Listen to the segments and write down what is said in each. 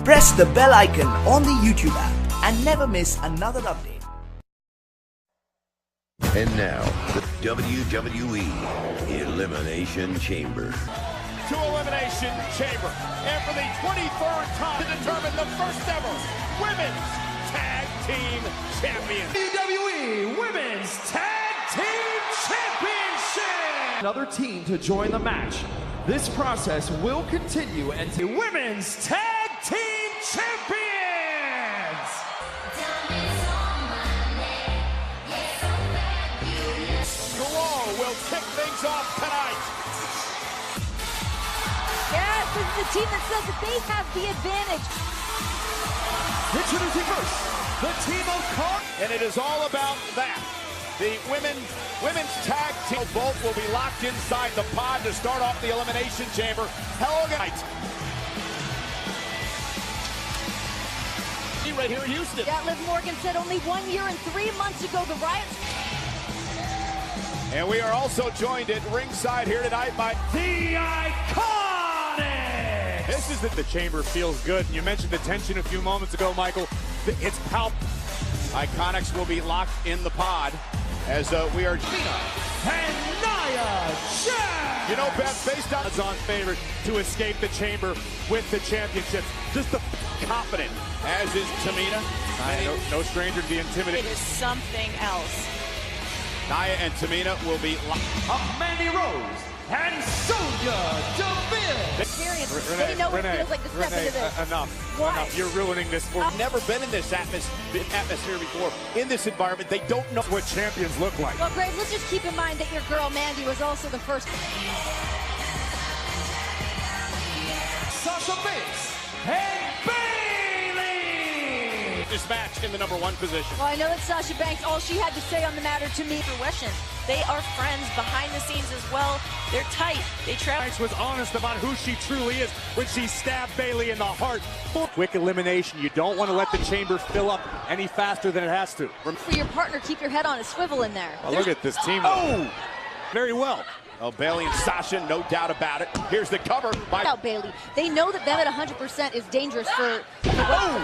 Press the bell icon on the YouTube app and never miss another update. And now, the WWE Elimination Chamber. To Elimination Chamber. And for the 23rd time to determine the first ever Women's Tag Team Champion. WWE Women's Tag Team Championship! Another team to join the match. This process will continue until Women's Tag Team Champions! Will kick things off tonight. Yes, this is the team that says that they have the advantage. Introducing first, the team of And it is all about that. The women's tag team both will be locked inside the pod to start off the Elimination Chamber. Hell night. Right here in Houston. Yeah, Liv Morgan said only 1 year and 3 months ago the riots. And we are also joined at ringside here tonight by the Iconics! This is the chamber feels good. You mentioned the tension a few moments ago, Michael. It's palpable. Iconics will be locked in the pod as we are Gina and Nia Jax. You know, Beth, based on odds-on favorite to escape the chamber with the championships. Just the confident, as is Tamina. No stranger to be intimidated. It is something else. Nia and Tamina will be locked. Mandy Rose and Sonya Deville. Experience. They know what it feels like to step into this. Enough. Why? Enough. You're ruining this. We've never been in this atmosphere before. In this environment, they don't know what champions look like. Well, Greg, let's just keep in mind that your girl Mandy was also the first. Sasha Banks and This match in the #1 position. Well, I know that Sasha Banks, all she had to say on the matter to me. Fruition. They are friends behind the scenes as well. They're tight. They travel. Banks was honest about who she truly is when she stabbed Bayley in the heart. Quick elimination. You don't want to let the chamber fill up any faster than it has to. For your partner, keep your head on a swivel in there. Oh, look at this team. Oh! Very well. Oh, Bayley and Sasha, no doubt about it. Here's the cover by Bayley. They know that them at 100% is dangerous for the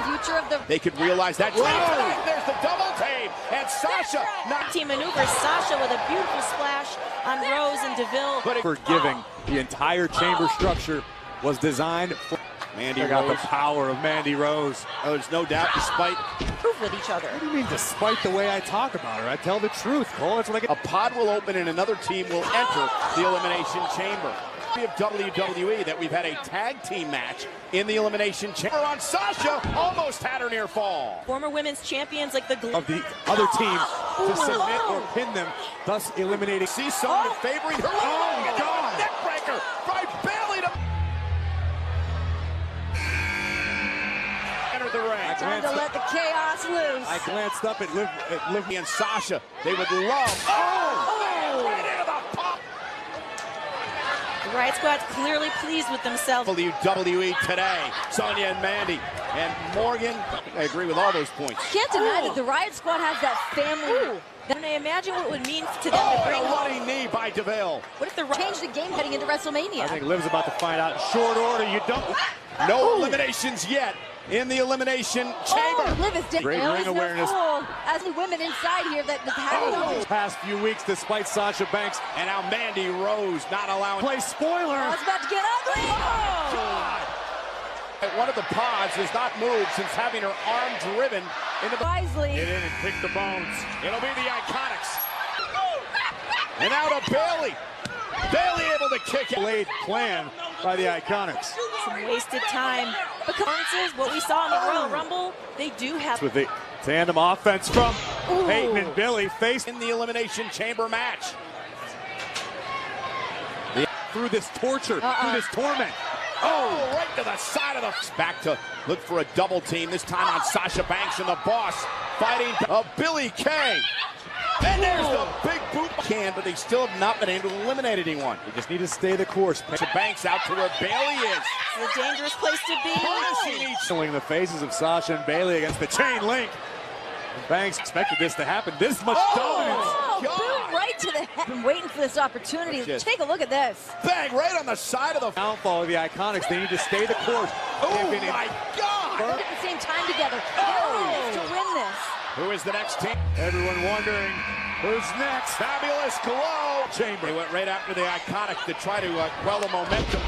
future of the. They could realize that. There's the double tape, and Sasha not team maneuvers. Sasha with a beautiful splash on Rose and Deville. Forgiving. The entire chamber structure was designed for Mandy Rose. Got the power of Mandy Rose. Oh, there's no doubt, despite. Prove with each other. What do you mean, despite the way I talk about her? I tell the truth, Cole. It's like a pod will open and another team will enter the Elimination Chamber. Of WWE that we've had a tag team match in the Elimination Chamber on Sasha. Almost had her near fall. Former women's champions like the of the other teams to submit or pin them, thus eliminating. See someone favoring her. Oh, God! Neckbreaker by Bayley to enter the ring. Time to let the chaos loose. I glanced up at Liv and Sasha. They would love. Right into the pop. The Riot Squad's clearly pleased with themselves. WWE today, Sonya and Mandy and Morgan. I agree with all those points. Can't deny that the Riot Squad has that family. Then I imagine what it would mean to them to bring a running knee by Deville. What if they change the game heading into WrestleMania? I think Liv's about to find out in short order. You don't. No eliminations yet in the Elimination Chamber. Liv is great ring awareness. As the women inside here that have past few weeks, despite Sasha Banks and now Mandy Rose not allowing play spoiler. Oh, it's about to get ugly. Oh, God. One of the pods has not moved since having her arm driven into the wisely. Get in and pick the bones. It'll be the Iconics. And out of Bayley. Bayley able to kick it. Late plan by the Iconics. Some wasted time. Performances, what we saw in the Royal Rumble, they do have. With the tandem offense from Peyton and Billy faced in the Elimination Chamber match. Through this torture, through this torment. Oh, right to the side of the. Back to look for a double team, this time on Sasha Banks and the Boss fighting Billy Kay. And there's the big boot but they still have not been able to eliminate anyone. They just need to stay the course. Banks out to where Bayley is. It's a dangerous place to be. Showing the faces of Sasha and Bayley against the chain link. Banks expected this to happen. This much dominance. Boom right to the head. Been waiting for this opportunity. Take a look at this. Bang right on the side of the downfall of the Iconics. They need to stay the course. Oh my God! same time together. They're to win this. Who is the next team? Everyone wondering who's next. Fabulous glow. Chamber. They went right after the Iconic to try to quell the momentum.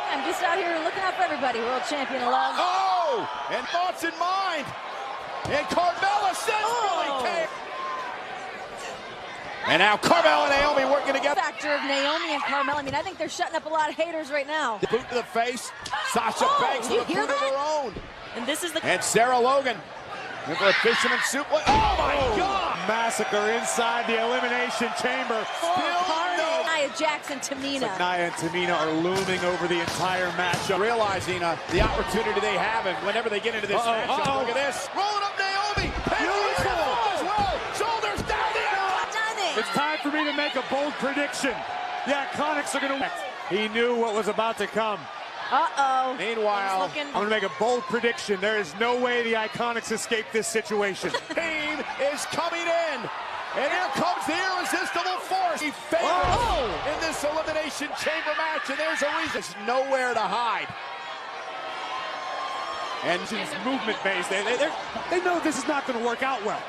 I'm just out here looking out for everybody. World champion alone. Oh! And thoughts in mind. And Carmella says Billy Kay. And now Carmella and Naomi working together. Factor of Naomi and Carmella. I mean, I think they're shutting up a lot of haters right now. Boot to the face. Sasha Banks with a boot of her own. And this is the... And Sarah Logan. And for a fisherman suplex. Oh my God! Massacre inside the Elimination Chamber. Nia Jackson, Tamina. Like Nia and Tamina are looming over the entire matchup. Realizing the opportunity they have, and whenever they get into this matchup, look at this. Rolling up Naomi. Beautiful as well. Shoulders down the aisle. It's time for me to make a bold prediction. The Iconics are going to... He knew what was about to come. Uh-oh. Meanwhile, I'm going to make a bold prediction. There is no way the Iconics escape this situation. Team is coming in. And here comes the irresistible force. He favors in this Elimination Chamber match, and there's a reason. There's nowhere to hide. And she's movement-based. They know this is not going to work out well.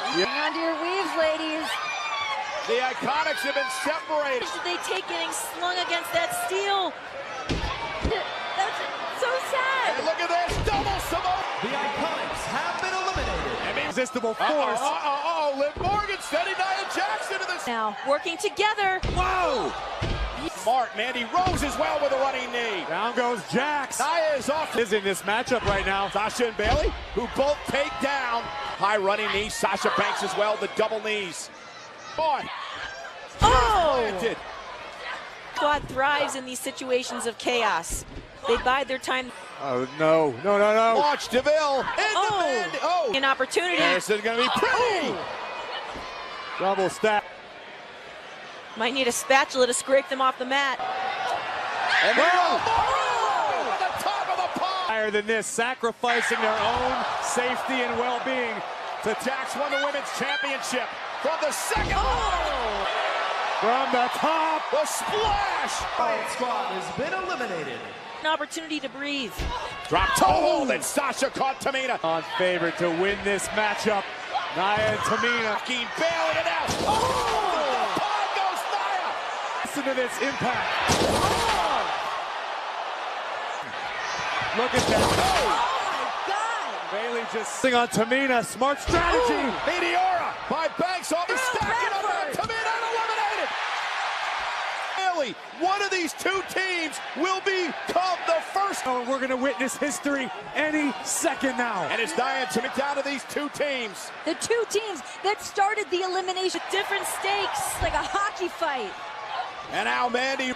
Hang on to your weaves, ladies. The Iconics have been separated. Should they take getting slung against that steel? That's so sad. And look at this, double Samoa. The Iconics have been eliminated. Irresistible force. Liv Morgan sending Nia Jackson to this. Now, working together. Whoa! Smart, Mandy Rose as well with a running knee. Down goes Jax. Nia is off. Is in this matchup right now. Sasha and Bayley, who both take down. High running knee. Sasha Banks as well, the double knees. Boy. Oh! Squad thrives in these situations of chaos. They bide their time. Oh, no. Watch DeVille. An opportunity. This is going to be pretty. Double stack. Might need a spatula to scrape them off the mat. And the top of the pile. Higher than this, sacrificing their own safety and well-being. Jax won the women's championship from the second. From the top. The splash. Riot Squad has been eliminated. An opportunity to breathe. Drop toe hold, and Sasha caught Tamina. On favorite to win this matchup. Nia and Tamina. Fucking Bayley and out. The pod goes Nia. Listen to this impact. Look at that. Oh, my God. Bayley just sitting on Tamina. Smart strategy. Meteora by Banks. All stacking up on Tamina and eliminated. Bayley, one of these two teams will become the first. Oh, we're going to witness history any second now. And it's Nia and Tamina down to these two teams. The two teams that started the elimination. Different stakes. Like a hockey fight. And now Mandy.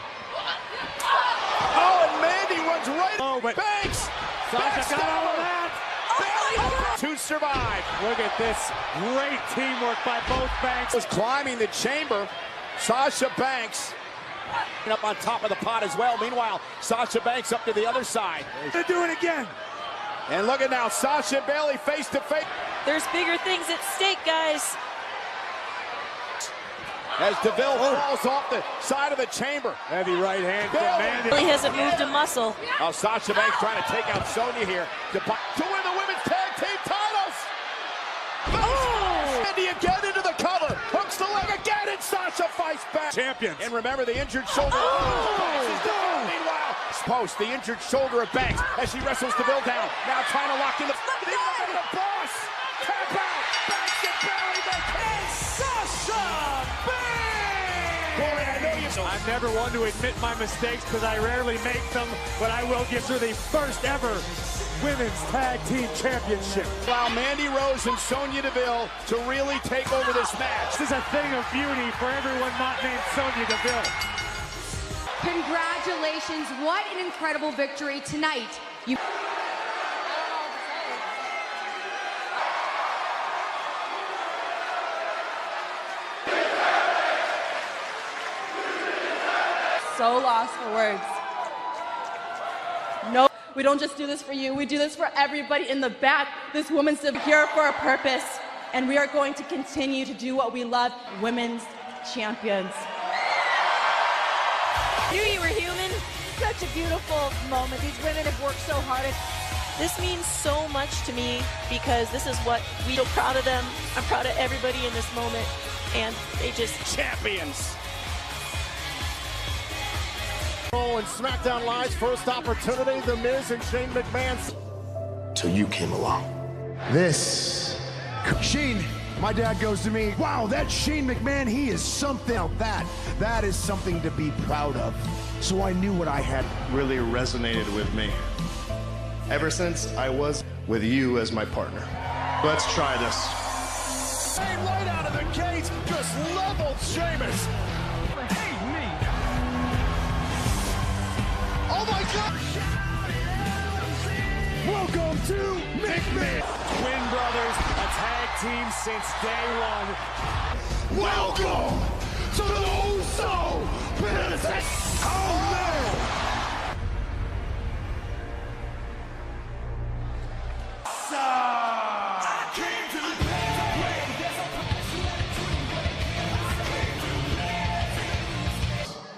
Oh, and Mandy runs right. Oh, but Banks. Sasha got all of that. To survive. Look at this great teamwork by both Banks. Was climbing the chamber. Sasha Banks up on top of the pot as well. Meanwhile, Sasha Banks up to the other side. They're doing it again. And look at now, Sasha and Bayley face to face. There's bigger things at stake, guys. As DeVille falls off the side of the chamber. Heavy right hand from Mandy. Really hasn't moved a muscle. Oh, Sasha Banks trying to take out Sonya here to win the women's tag team titles. Mandy again into the cover. Hooks the leg again, and Sasha fights back. Champions. And remember the injured shoulder. Meanwhile, post the injured shoulder of Banks as she wrestles DeVille down. Now trying to lock in the boss. Tap out. Banks and Bayley and Sasha Banks. Boy, I know I'm never one to admit my mistakes because I rarely make them, but I will give her the first ever Women's Tag Team Championship. Allow Mandy Rose and Sonya Deville to really take over this match. This is a thing of beauty for everyone not named Sonya Deville. Congratulations, what an incredible victory tonight. So lost for words. No, we don't just do this for you. We do this for everybody in the back. This woman's here for a purpose, and we are going to continue to do what we love. Women's champions. Knew you were human. The such a beautiful moment. These women have worked so hard. This means so much to me because this is what we feel proud of them. I'm proud of everybody in this moment, and they just champions. And SmackDown Live's first opportunity, The Miz and Shane McMahon. Till you came along. This Shane, my dad goes to me, wow, that Shane McMahon, he is something. That is something to be proud of. So I knew what I had. Really resonated with me. Ever since I was with you as my partner. Let's try this. Right out of the gates, just leveled Sheamus. Oh my God! Welcome to McMahon. Twin brothers, a tag team since day one. Welcome to the Uso Princess. Oh man!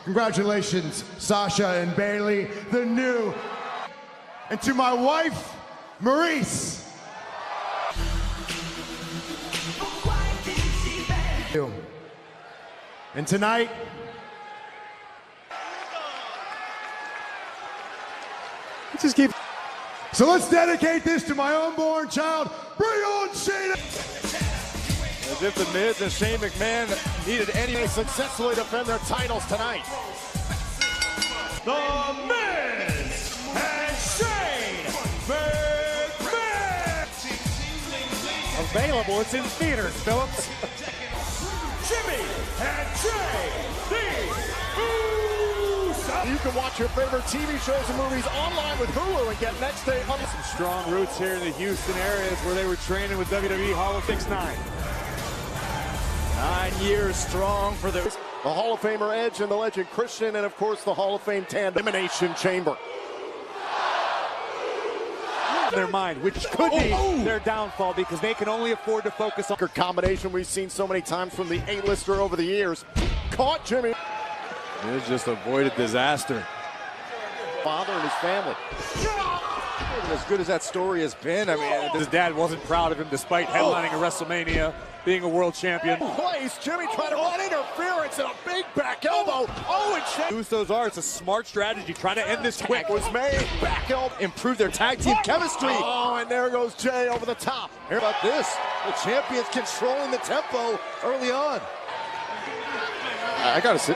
Congratulations, Sasha and Bailey, the new. And to my wife, Maurice. And tonight, just keep. So let's dedicate this to my unborn child. Bring on Shane. As if the Miz and Shane McMahon needed any to successfully defend their titles tonight. The Miz and Shane McMahon. Available, it's in theaters, Phillips. Jimmy and Jay, the Uso. You can watch your favorite TV shows and movies online with Hulu and get next day on Some strong roots here in the Houston areas where they were training with WWE Hall of Fame 9. 9 years strong for the Hall of Famer Edge and the legend Christian, and of course the Hall of Fame tandem Elimination Chamber. Their mind, which could be their downfall because they can only afford to focus on Combination we've seen so many times from the A-lister over the years. Caught Jimmy. Miz just avoided disaster. Father and his family. As good as that story has been, I mean, his dad wasn't proud of him despite headlining a WrestleMania, being a world champion. Place, Jimmy tried to run interference and a big back elbow. Oh, and Shane. Usos are, it's a smart strategy, trying to end this quick. Was made, back elbow. Improve their tag team chemistry. Oh, and there goes Jay over the top. How about this? The champions controlling the tempo early on. I gotta say,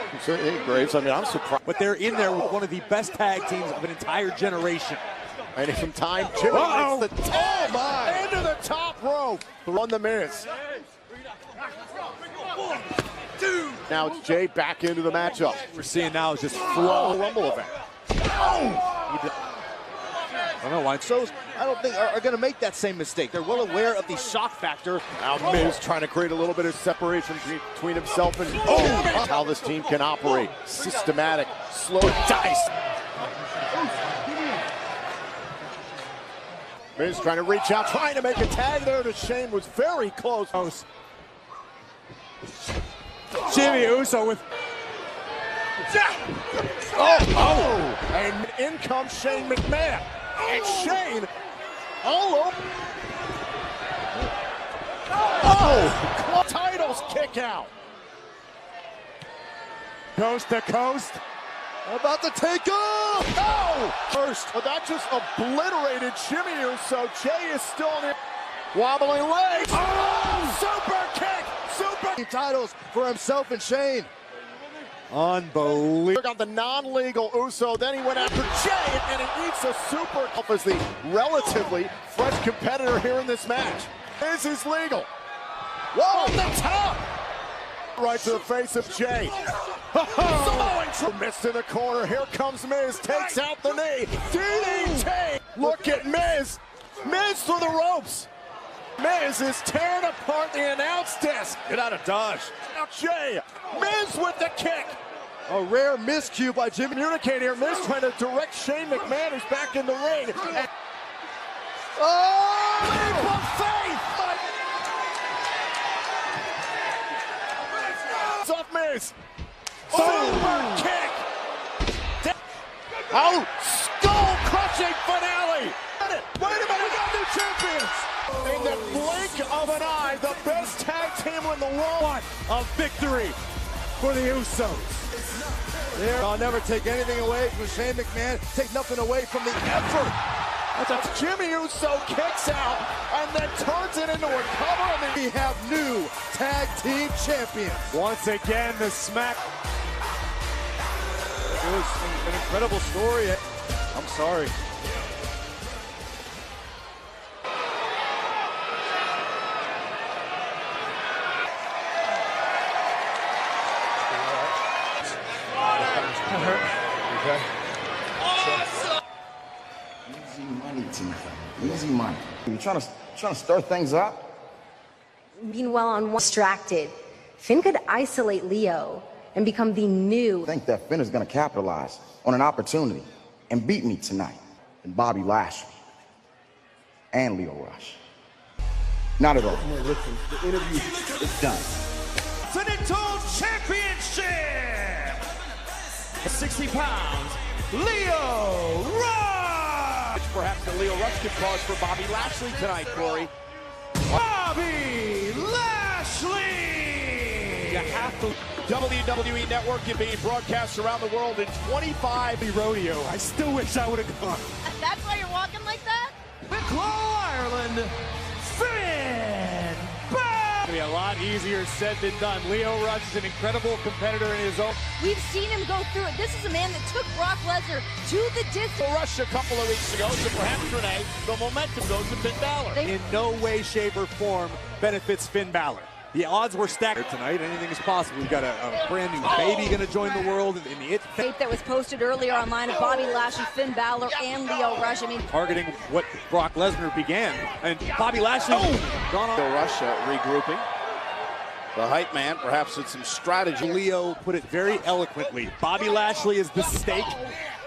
Graves, I mean, I'm surprised. But they're in there with one of the best tag teams of an entire generation. And some time, Jimmy makes the tag into the top rope. On the Miz. Now it's Jay back into the matchup. We're seeing now is just flow. Rumble event. I don't know why. Usos, I don't think are going to make that same mistake. They're well aware of the shock factor. Now Miz trying to create a little bit of separation between himself and how this team can operate. Systematic, slow dice. Miz trying to reach out, trying to make a tag there to Shane, was very close. Jimmy Uso with... And in comes Shane McMahon. And Shane all over. Titles kick out. Coast to coast. About to take off. First, that just obliterated Jimmy Uso. Jay is still in it. Wobbling legs. Super kick. Super titles for himself and Shane. Unbelievable. Got the non-legal Uso, then he went after Jay, and he eats a super as the relatively fresh competitor here in this match. This is legal. Whoa, on the top! Right to the face of Jay. Missed in the corner. Here comes Miz. Takes out the knee. DDT. Look at Miz. Miz through the ropes. Miz is tearing apart the announce desk. Get out of Dodge. Now Jay. Miz with the kick. A rare miscue by Jimmy. Communicate here. Miz trying to direct Shane McMahon, who's back in the ring. And leap of faith. It's off Miz. Super kick. Oh, skull-crushing finale. Wait a minute, we got new champions. In the blink of an eye, the best tag team in the world. A victory for the Usos. I'll never take anything away from Shane McMahon. Take nothing away from the effort. That's Jimmy Uso kicks out and then turns it into a cover, and we have new tag team champions. Once again, the smack. It was an incredible story. I'm sorry. Okay. Easy money tonight. Easy money. You're trying to stir things up? Meanwhile, on one distracted, Finn could isolate Leo and become the new. I think that Finn is going to capitalize on an opportunity and beat me tonight. And Bobby Lashley and Leo Rush. Not at all. Listen, the interview is done. Continental Championship! 60 pounds, Leo Rush! Perhaps the Leo Rush could cause for Bobby Lashley tonight, Corey. Bobby Lashley! You have to. WWE Network is being broadcast around the world in 25 rodeo. I still wish I would have gone. That's why you're walking like that? Wicklow, Ireland, Finn Balor! It's going to be a lot easier said than done. Leo Rush is an incredible competitor in his own. We've seen him go through it. This is a man that took Brock Lesnar to the distance. Rush a couple of weeks ago, so perhaps Renee, the momentum goes to Finn Balor. In no way, shape, or form benefits Finn Balor. The odds were stacked tonight. Anything is possible. We've got a brand new baby going to join the world. In the tape that was posted earlier online of Bobby Lashley, Finn Balor, and Leo Rush. I mean, targeting what Brock Lesnar began, and Bobby Lashley gone on. Leo Rush regrouping. The hype man, perhaps with some strategy. Leo put it very eloquently. Bobby Lashley is the stake.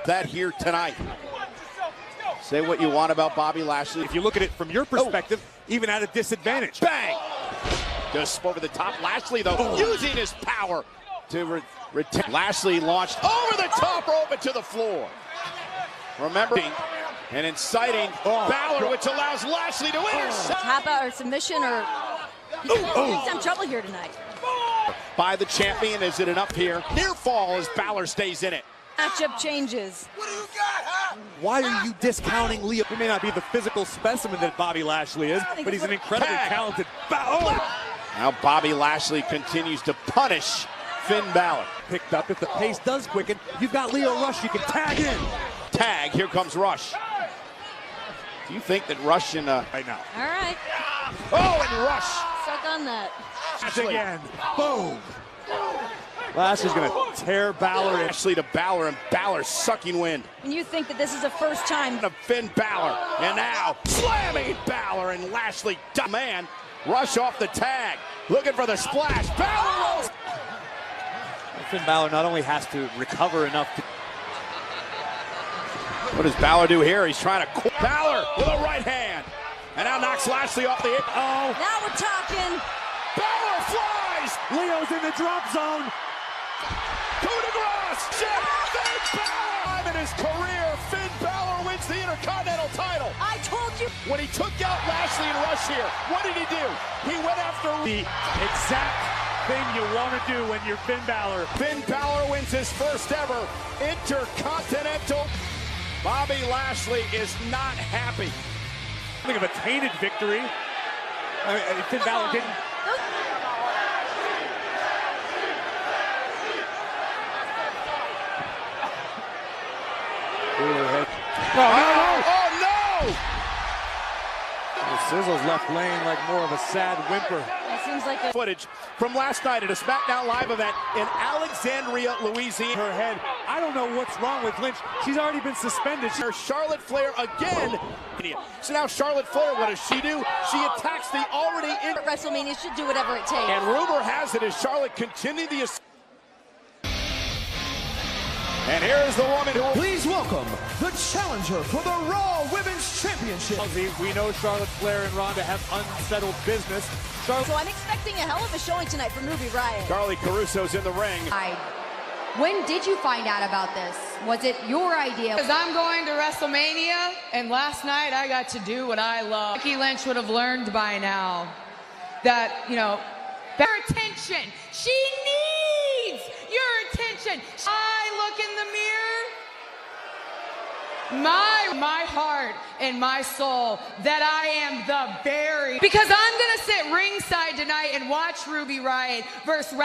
That here tonight. Say what you want about Bobby Lashley. If you look at it from your perspective, even at a disadvantage. Bang! Just over the top. Lashley, though, using his power to retain. Lashley launched over the top rope and to the floor. Remembering and inciting Balor, which allows Lashley to intercept. Tap out or submission or... He's in trouble here tonight. By the champion, is it enough here? Near fall as Balor stays in it. Matchup changes. What do you got, huh? Why are you discounting Leo? He may not be the physical specimen that Bobby Lashley is, but he's an incredibly talented. Now Bobby Lashley continues to punish Finn Balor. Picked up. If the pace does quicken, you've got Leo Rush. You can tag in. Tag. Here comes Rush. Do you think that Rush and right now? All right. Oh, and Rush. Suck on that. Again. Boom. Lashley's going to tear Balor. Lashley to Balor, and Balor sucking wind. And you think that this is the first time. To Finn Balor, and now slamming Balor, and Lashley, man, Rush off the tag, looking for the splash. Balor rolls. Finn Balor not only has to recover enough to... What does Balor do here? He's trying to... Balor with a right hand, and now knocks Lashley off the... Now we're talking. Balor flies. Leo's in the drop zone. Coup de grace! Finn Balor! In his career, Finn Balor wins the Intercontinental title. I told you. When he took out Lashley and Rush here, what did he do? He went after the exact thing you want to do when you're Finn Balor. Finn Balor wins his first ever Intercontinental. Bobby Lashley is not happy. Think of a tainted victory. I mean, Finn Balor didn't. Oh no! The Sizzle's left laying like more of a sad whimper. It seems like footage from last night at a SmackDown Live event in Alexandria, Louisiana. Her head. I don't know what's wrong with Lynch. She's already been suspended. Charlotte Flair again. So now Charlotte Flair, what does she do? She attacks the already in WrestleMania. Should do whatever it takes. And rumor has it as Charlotte continued the. And here is the woman who... Please welcome the challenger for the Raw Women's Championship. We know Charlotte Flair and Ronda have unsettled business. So I'm expecting a hell of a showing tonight from Ruby Riott. Charlie Caruso's in the ring. When did you find out about this? Was it your idea? Because I'm going to WrestleMania, and last night I got to do what I love. Becky Lynch would have learned by now that, you know, your attention. She needs your attention. I look in the mirror, my heart and my soul, that I am the very, because I'm going to sit ringside tonight and watch Ruby Riott versus Woo!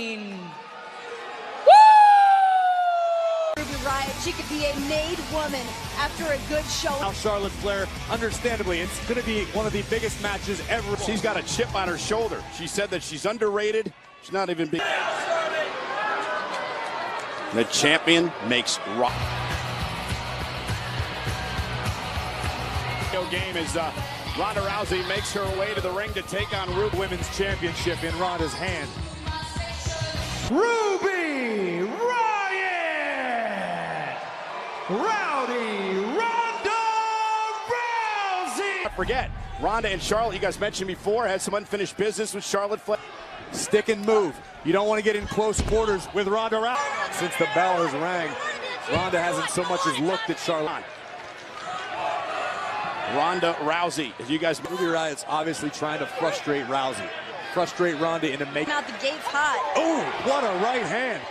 Riott, she could be a made woman after a good show. Now Charlotte Flair, understandably, it's going to be one of the biggest matches ever. She's got a chip on her shoulder. She said that she's underrated. She's not even big. The champion makes rock. Game is Ronda Rousey makes her way to the ring to take on Ruby. Women's Championship in Ronda's hand. Ruby Riott! Rowdy Ronda Rousey! Don't forget, Ronda and Charlotte, you guys mentioned before, had some unfinished business with Charlotte Flair. Stick and move. You don't want to get in close quarters with Ronda Rousey. Since the bell has rang, Ronda hasn't so much as looked at Charlotte. Ronda Rousey, as you guys... Ruby Riott's obviously trying to frustrate Rousey. Frustrate Ronda into making... Out the gates hot. Oh, what a right hand.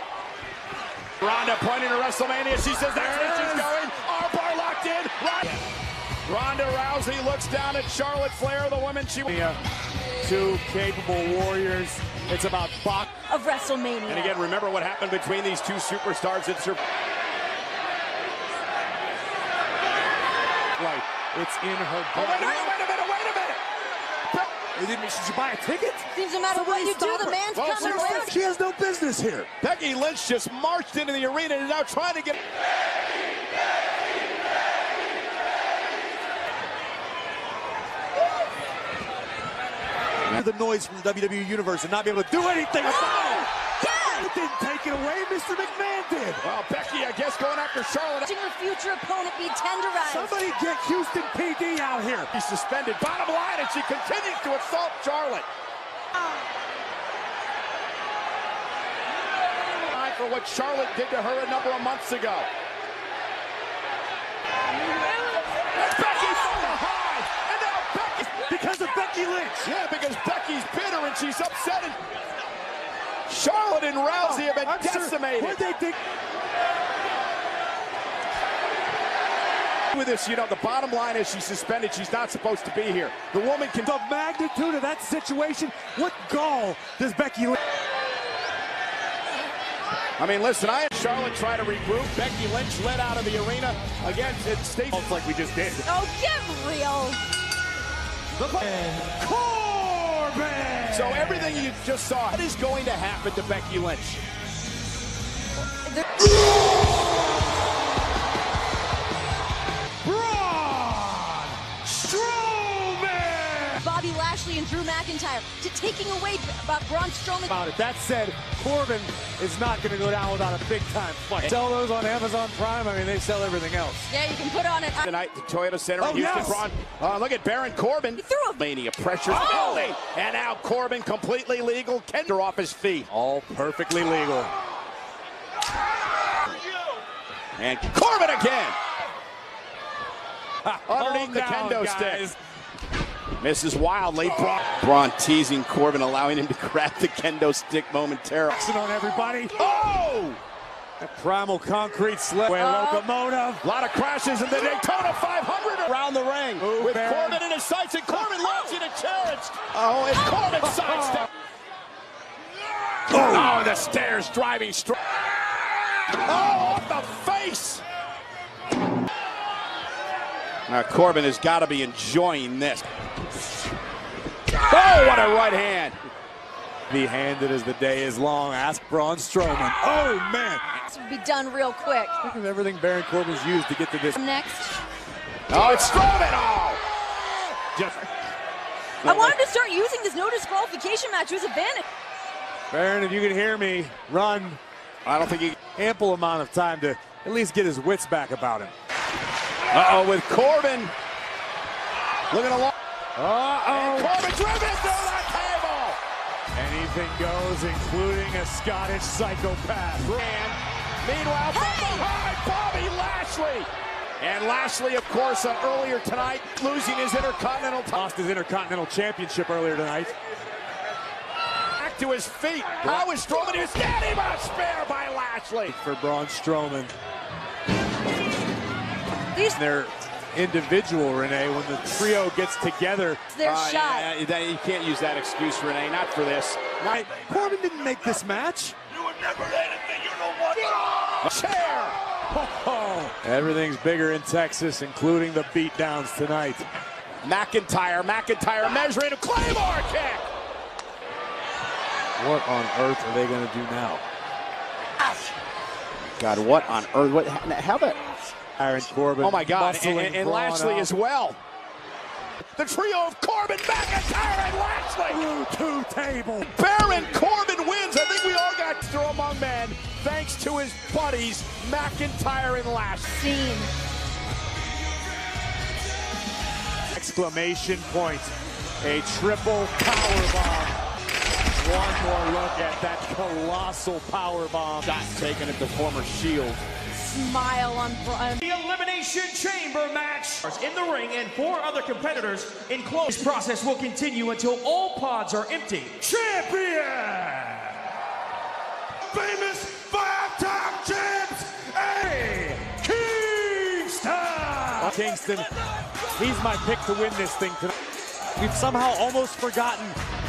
Ronda pointing to WrestleMania. She says that's where she's going. Armbar locked in. Ronda Rousey looks down at Charlotte Flair, the woman she... Two capable warriors. It's about box of WrestleMania. And again, remember what happened between these two superstars. It's right. It's in her blood. Oh, wait a minute. Should you buy a ticket? Seems no matter what you do, the man's coming around. She has no business here. Becky Lynch just marched into the arena and is now trying to get... The noise from the WWE Universe and not be able to do anything about it. Yeah! It didn't take it away. Mr. McMahon did. Well, Becky, I guess, going after Charlotte. Watching her future opponent be tenderized. Somebody get Houston PD out here. She's suspended. Bottom line, and she continues to assault Charlotte. For what Charlotte did to her a number of months ago. Becky from behind, and now Becky because of Becky Lynch. Yeah, because Becky's bitter and she's upset. And Charlotte and Rousey have been decimated. What they think? With this, you know, the bottom line is she's suspended. She's not supposed to be here. The woman can. The magnitude of that situation. What gall does Becky Lynch? I mean, listen, I had Charlotte try to regroup. Becky Lynch led out of the arena against it. It's like we just did. Oh, get real. Corbin! So everything you just saw, what is going to happen to Becky Lynch? Braun Strowman! Bobby Lashley and Drew McIntyre to taking away Braun Strowman. About it. That said, Corbin is not going to go down without a big-time fight. Sell those on Amazon Prime. I mean, they sell everything else. Yeah, you can put on it. Tonight, the Toyota Center in Houston. Yes. Braun. Look at Baron Corbin. He threw a mania pressure. Oh! And now Corbin completely legal. Kender off his feet. All perfectly legal. And Corbin again. Underneath the kendo stick. Misses wildly. Braun teasing Corbin, allowing him to grab the kendo stick momentarily. On everybody. Oh! That primal concrete slip. Locomotive. A lot of crashes in the Daytona 500 around the ring. With Corbin in his sights, and Corbin launching a chair. It's Corbin sidestep. Oh, the stairs driving straight. Oh, off the face. Now Corbin has got to be enjoying this. Oh, what a right hand. Be handed as the day is long. Ask Braun Strowman. Oh, man. This would be done real quick. Think of everything Baron Corbin's used to get to this. Next. Oh, it's Strowman. Oh. I wanted to start using this no disqualification match to his advantage. Baron, if you can hear me, run. I don't think he... Ample amount of time to at least get his wits back about him. Uh-oh, with Corbin looking along. Uh-oh. Corbin driven through the table. Anything goes, including a Scottish psychopath. And Meanwhile, from behind, Bobby Lashley. And Lashley, of course, earlier tonight, losing his Intercontinental title. Lost his Intercontinental Championship earlier tonight. Back to his feet. How is Strowman? He's getting him a spear by Lashley. For Braun Strowman. Their individual, Renee, when the trio gets together. Their shot. You can't use that excuse, Renee, not for this. Right. Corbin didn't make this match. You were never anything you don't want. Chair. Oh. Everything's bigger in Texas, including the beatdowns tonight. McIntyre measuring a Claymore kick. What on earth are they going to do now? God, what on earth? How that? Aaron Corbin. Oh my God, and Lashley as well. The trio of Corbin, McIntyre, and Lashley. Two table. Baron Corbin wins. I think we all got through among men thanks to his buddies, McIntyre and Lashley. Exclamation point. A triple powerbomb. One more look at that colossal powerbomb. Shot taken at the former Shield. Smile on Braun. The Elimination Chamber match in the ring and 4 other competitors in close. This process will continue until all pods are empty. Champion! Famous 5-time champs, A. Kingston! Kingston, he's my pick to win this thing tonight. We've somehow almost forgotten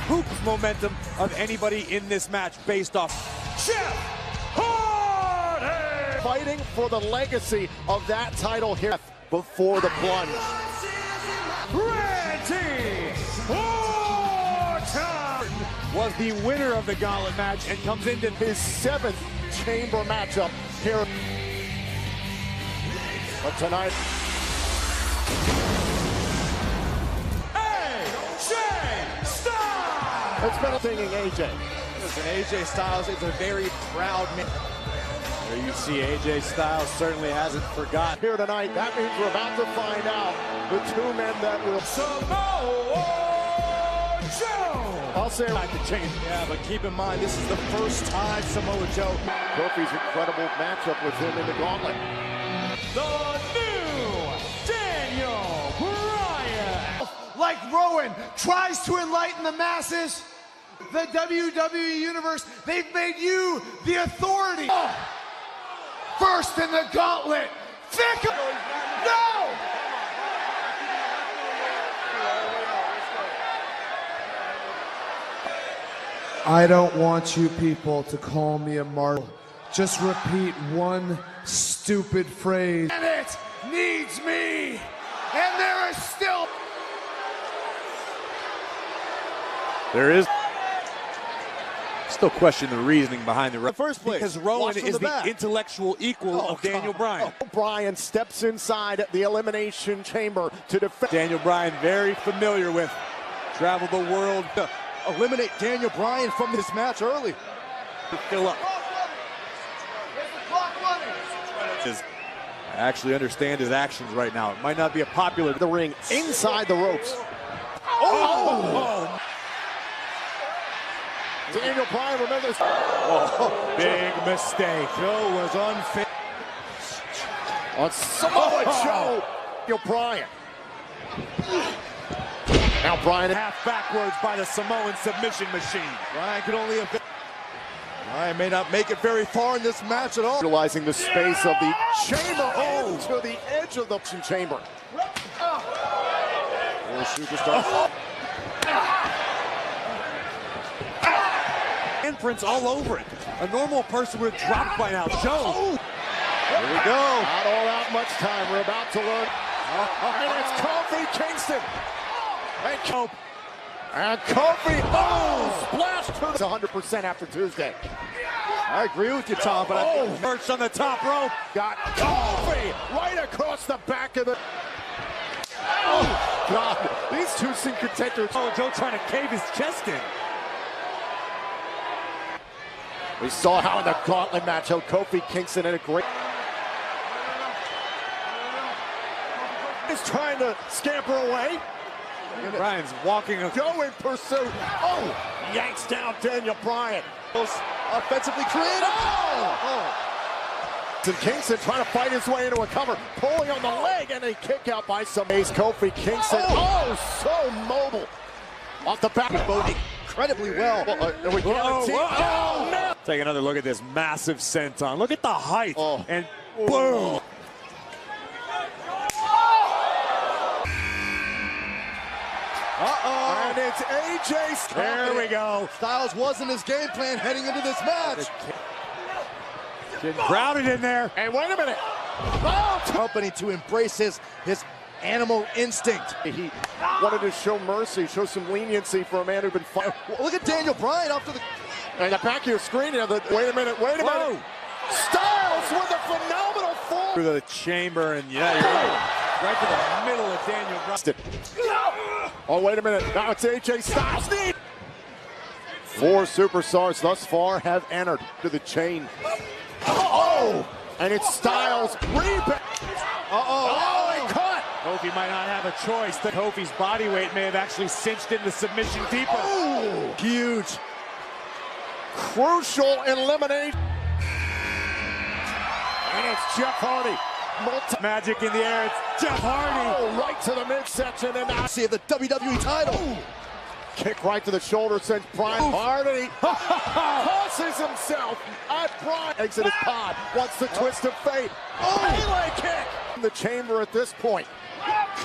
Hoop's momentum of anybody in this match based off Jeff Fighting for the legacy of that title here before the plunge. Randy Orton was the winner of the gauntlet match and comes into his 7th chamber matchup here. But tonight, AJ Styles. it's been a singing AJ. Listen, AJ Styles is a very proud man. There you see AJ Styles certainly hasn't forgotten. Here tonight, that means we're about to find out the 2 men that will. Samoa Joe. I'll say Back to change. Yeah, but keep in mind, this is the first time Samoa Joe. Kofi's incredible matchup with him in the gauntlet. The new Daniel Bryan. Like Rowan tries to enlighten the masses, the WWE Universe, they've made you the authority. Oh. First in the gauntlet. No! I don't want you people to call me a martyr. Just repeat one stupid phrase. And it needs me. And there is still. There is. Still question the reasoning behind the first place. Because Rowan is the intellectual equal of Daniel Bryan. Bryan steps inside the Elimination Chamber to defend. Daniel Bryan very familiar with. Traveled the world. Eliminate Daniel Bryan from this match early. Fill up. I actually understand his actions right now. It might not be a popular. The ring inside the ropes. Oh! Daniel Bryan, remember this. Oh, big mistake. Joe was unfit. On Samoa Joe. Daniel Bryan. Now Bryan. Half backwards by the Samoan submission machine. Bryan could only have been. Bryan may not make it very far in this match at all. Utilizing the space of the chamber to the edge of the chamber. Superstar. Imprints all over it. A normal person would have dropped by now. Joe. Here we go. Not all that much time. We're about to learn. And it's Kofi Kingston. And Kofi. Splash to the 100% after Tuesday. I agree with you, Tom, but I perched on the top rope. Got Kofi right across the back of the. Oh, God. These two seem contenders. Oh, Joe trying to cave his chest in. We saw how in the gauntlet match, how Kofi Kingston had a great. He's trying to scamper away. Bryan's walking. Go in pursuit. Oh, yanks down Daniel Bryan. Offensively creative. Kingston trying to fight his way into a cover, pulling on the leg, and a kick out by some ace. Kofi Kingston, so mobile. Off the back, both incredibly well. Take another look at this massive senton. Look at the height, and boom. And it's AJ. There we go. Styles wasn't his game plan heading into this match. Getting crowded in there. And wait a minute. Company to embrace his animal instinct. He wanted to show mercy, show some leniency for a man who'd been fighting. Look at Daniel Bryan off to the... And the back of your screen, wait a minute. Styles with a phenomenal fall. Through the chamber, and yeah, you're right to the middle of Daniel Bryan. Oh, wait a minute. Now it's AJ Styles. 4 superstars thus far have entered to the chain. And it's Styles. Rebound. He caught. Kofi might not have a choice. Kofi's body weight may have actually cinched in the submission deeper. Huge. Crucial elimination. And it's Jeff Hardy. Magic in the air. It's Jeff Hardy. Right to the midsection, and now see the WWE title. Kick right to the shoulder sends Bryan. Hardy tosses himself at Bryan. Exit his pod. Wants the twist of fate. Melee kick. In the chamber at this point.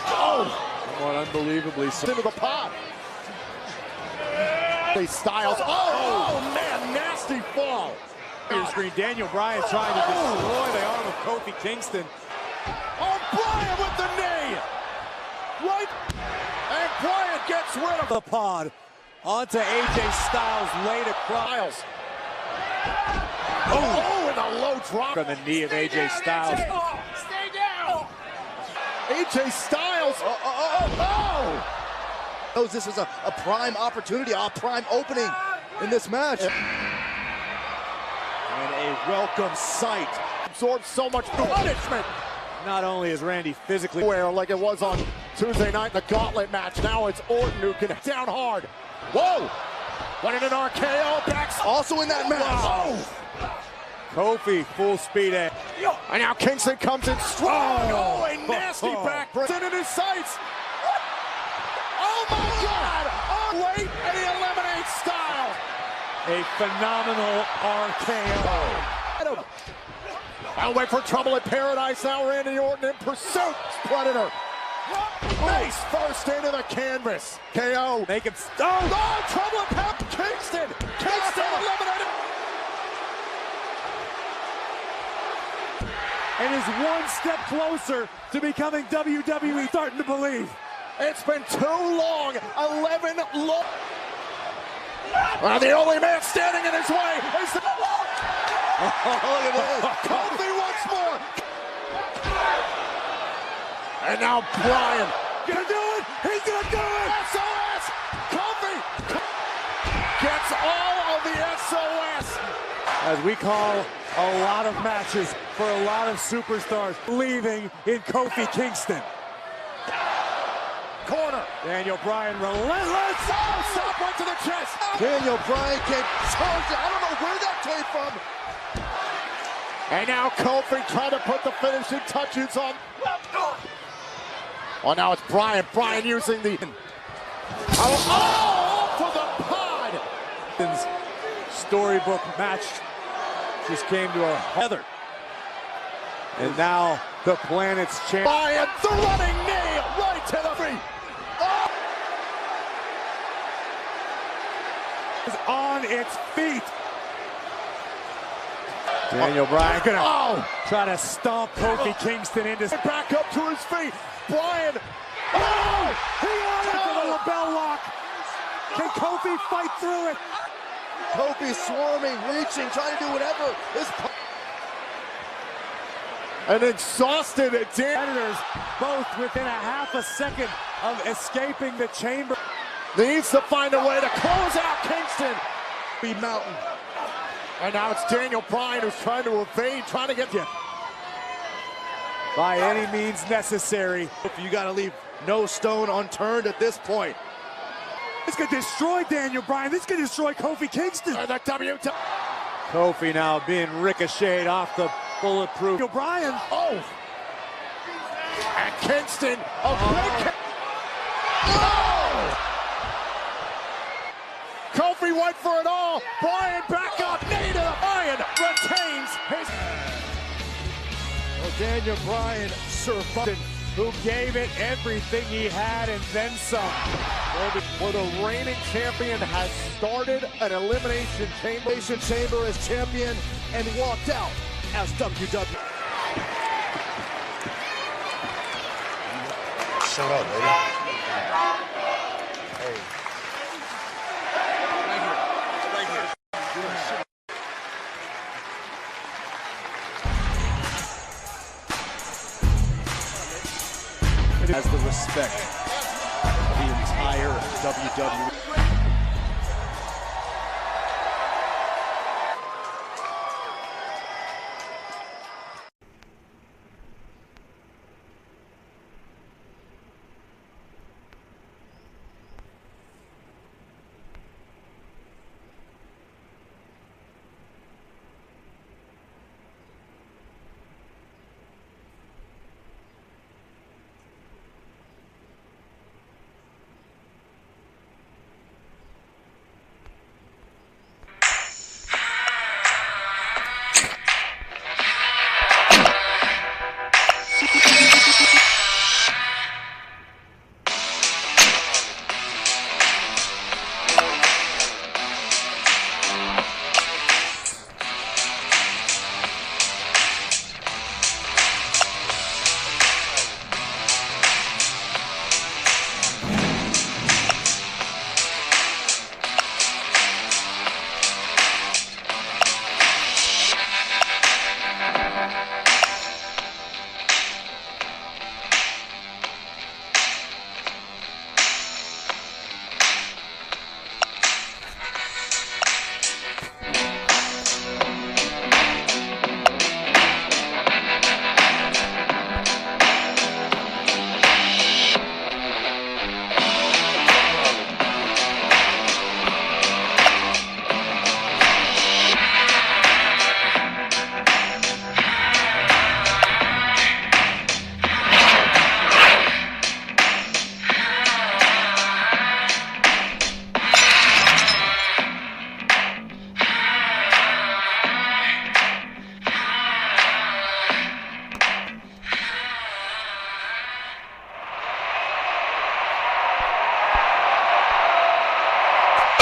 Somewhat unbelievably into the pod. Styles. Man, nasty fall. Your screen. Daniel Bryan trying to destroy the arm of Kofi Kingston. Bryan with the knee. Right. And Bryan gets rid of the pod. Onto AJ Styles laid across. And a low drop. On the knee of AJ Styles. Stay down. AJ Styles. This is a prime opportunity, a prime opening in this match. And a welcome sight. Absorbed so much punishment. Not only is Randy physically aware like it was on Tuesday night in the gauntlet match, now it's Orton who can down hard. Whoa! What an RKO back. Also in that match. Kofi full speed ahead. And now Kingston comes in strong. A nasty back break. In his sights. Oh my God! Wait, and he eliminates Styles. A phenomenal RKO. I'll wait for trouble at Paradise. Now Randy Orton in pursuit. Predator. Face first into the canvas. KO. Make him trouble at Paradise. Kingston. Kingston eliminated. And is one step closer to becoming WWE. Starting to believe. It's been too long. 11 long. The only man standing in his way is the... Look at this. Kofi once more. And now Bryan. Gonna do it. He's gonna do it. SOS. Kofi gets all of the SOS. As we call a lot of matches for a lot of superstars leaving in Kofi Kingston. Corner. Daniel Bryan relentless. Stop right to the chest. Daniel Bryan can charge it. I don't know where that came from. And now Kofi trying to put the finishing touches on. Now it's Bryan. Bryan using the... for the pod. Storybook match just came to a heather. And now the planet's changed. Bryan, the running knee right to the feet. Is on its feet. Daniel Bryan gonna try to stomp Kofi Kingston into... Back up to his feet. Bryan. He on it for the lapel lock. Can Kofi fight through it? Kofi swarming, reaching, trying to do whatever. An exhausted competitors, both within a half a second of escaping the chamber. Needs to find a way to close out Kingston. Mountain. And now it's Daniel Bryan who's trying to evade, trying to get you. By any means necessary. You got to leave no stone unturned at this point. This could destroy Daniel Bryan. This could destroy Kofi Kingston. The Kofi now being ricocheted off the Bulletproof. O'Brien. Oh! And Kingston, a quick. Oh! Kofi went for it all. Bryan back up. Knee to the Bryan retains his. Well, Daniel Bryan survived, who gave it everything he had and then some. For the reigning champion has started an elimination chamber as champion and walked out as WWE. Shut up, baby. Hey. Right here. It has the respect of the entire WWE.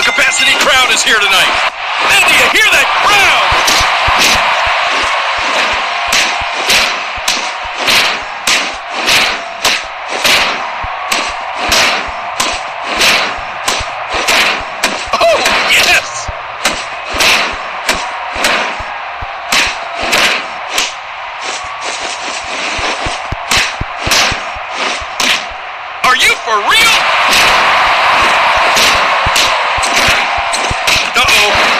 Capacity crowd is here tonight. And do you hear that crowd? Oh, yes! Are you for real?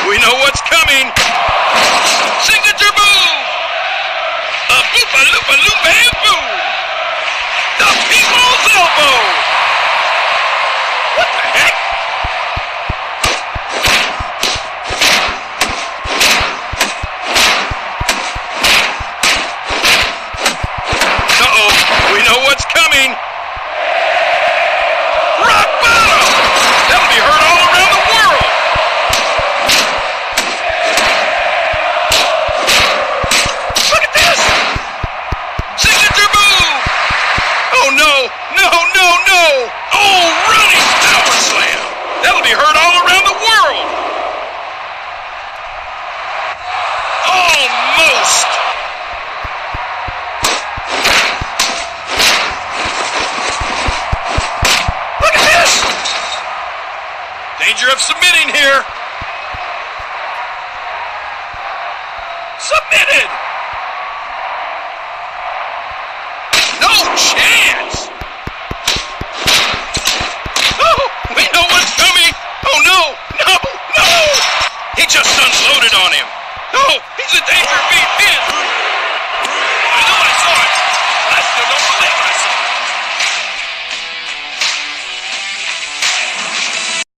We know what's coming. Signature move. A boop-a-loop-a-loop-and-boom. The people's elbow. What the heck? We know what's coming. Rock bottom. That'll be heard all around the world. No! Oh, running power slam! That'll be heard all around the world! Almost! Look at this! Danger of submitting here! Submitted! No chance! We know what's coming! Oh no! No! No! He just unloaded on him! Oh! He's a danger beat in! I know I saw it! I still don't believe I saw it!